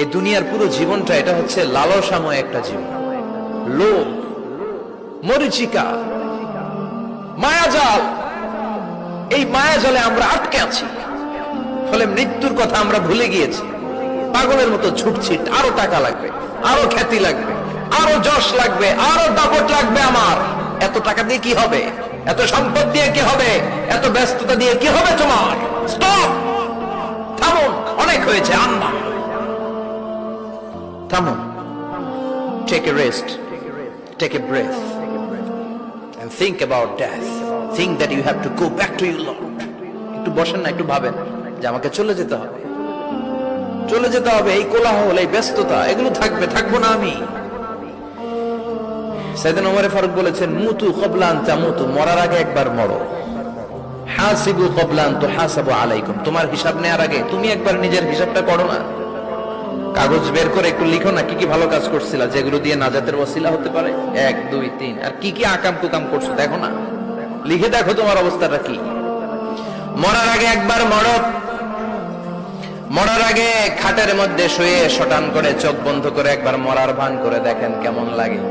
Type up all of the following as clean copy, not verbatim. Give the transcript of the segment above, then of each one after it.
এই দুনিয়ার পুরো জীবনটা এটা হচ্ছে লালসাময় একটা জীবন, লোভ, মরিচিকা, মায়াজাল। এই মায়াজালে আমরা আটকে আছি, ফলে মৃত্যুর কথা আমরা ভুলে গিয়েছি। পাগলের মতো ছুটছি, আরো টাকা লাগবে, আরো খ্যাতি লাগবে, আরো যশ লাগবে, আরো দাপট লাগবে। আমার এত টাকা দিয়ে কি হবে? এত সম্পদ দিয়ে কি হবে? এত ব্যস্ততা দিয়ে কি হবে তোমার? স্টপ, থামুন, অনেক হয়েছে। আন্না, থামুন, take a rest, take a breath and think about death. Think that you have to go back to your Lord. একটু বসেন না, একটু ভাবেন যে আমাকে চলে যেতে হবে, চলে যেতে হবে। এই কোলাহল, এই ব্যস্ততা, এগুলো থাকবে, থাকবো না আমি। সাইয়েদনা ওমর ফারুক বলেছেন, মুতু ক্বাবলা আন তামুতু, মরার আগে একবার মরো। হাসিবু ক্বাবলা আন তুহাসাবু আলাইকুম, তোমার হিসাব নেওয়ার আগে তুমি একবার নিজের হিসাবটা করো না। কাগজ বের করে একটু লিখো না, কি কি ভালো কাজ করছিলা, যেগুলো দিয়ে নাজাতের ওসিলা হতে পারে। 1 2 3, আর কি কি আকাম কুকাম করছো দেখো না, লিখে দেখো তোমার অবস্থাটা কি। মরার আগে একবার মরো। মরার আগে খাটের মধ্যে শুয়ে শটান করে চোখ বন্ধ করে একবার মরার ভান করে দেখেন কেমন লাগে।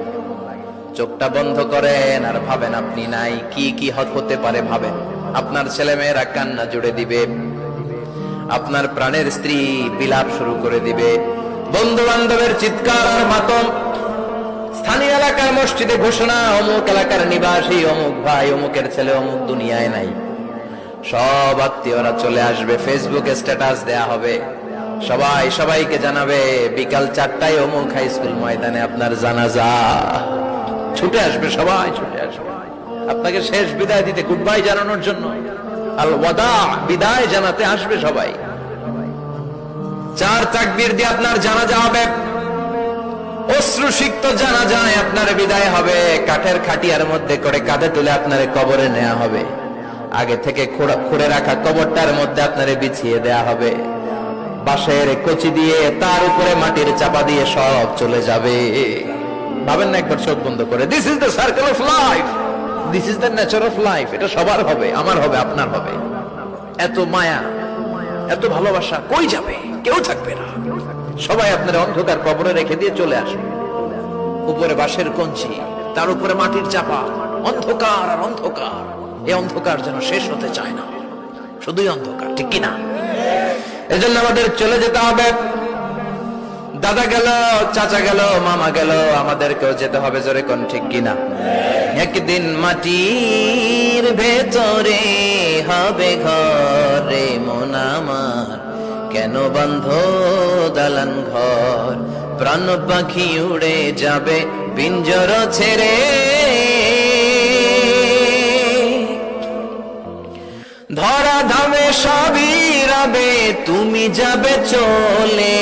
চোখটা বন্ধ করেন আর ভাবেন আপনি নাই, কি কি হতে পারে ভাবেন। আপনার ছেলে মেয়েরা কান্না জুড়ে দিবে, আপনার প্রাণের স্ত্রী বিলাপ শুরু করে দিবে, বন্ধু বান্ধবের চিৎকার আর মাতম, স্থানীয় এলাকার মসজিদে ঘোষণা, অমুক এলাকার নিবাসী অমুক ভাই অমুকের ছেলে অমুক দুনিয়ায় নাই। সব আত্মীয়রা চলে আসবে, ফেসবুকে স্ট্যাটাস দেয়া হবে, সবাই সবাইকে জানাবে বিকাল 4টায় অমুক হাই স্কুল ময়দানে আপনার জানাজা। ছুটে আসবে, সবাই ছুটে আসবে আপনাকে শেষ বিদায় দিতে, গুড বাই জানানোর জন্য, আল ওয়াদা, বিদায় জানাতে আসবে সবাই। 4 তাকবীর দিয়ে আপনার জানাজা হবে, অশ্রুসিক্ত জানাজায় আপনার বিদায় হবে। কাঠের খাটিয়ার মধ্যে করে কাঁধে তুলে আপনার কবরে নেওয়া হবে। আগে থেকে খুঁড়ে রাখা কবরটার মধ্যে আপনারে বিছিয়ে দেয়া হবে। বাঁশের কচি দিয়ে তার উপরে মাটির চাপা দিয়ে সব চলে যাবে। ভাবেন না একবার চোখ বন্ধ করে, this is the circle of life, this is the nature of life. এটা সবার হবে, আমার হবে, আপনার হবে। এত মায়া, এত ভালোবাসা কই যাবে? কেউ থাকবে না, সবাই আপনার অন্ধকার কবরে রেখে দিয়ে চলে আসবে। উপরে বাঁশের কঞ্চি, তার উপরে মাটির চাপা, অন্ধকার আর অন্ধকার। এই অন্ধকার যেন শেষ হতে চায় না, শুধুই অন্ধকার, ঠিক কিনা? এজন্য আমাদের চলে যেতে হবে। দাদা গেল, চাচা গেল, মামা গেল, আমাদেরকেও যেতে হবে। জোরে কোন ঠিক কিনা? একদিন মাটির ভেতরে হবে ঘরে মন আমার, কেন বন্ধ দালান ঘর, প্রাণ পাখি উড়ে যাবে পিঞ্জর ছেড়ে, ধরা ধামে সবই রবে, তুমি যাবে চলে।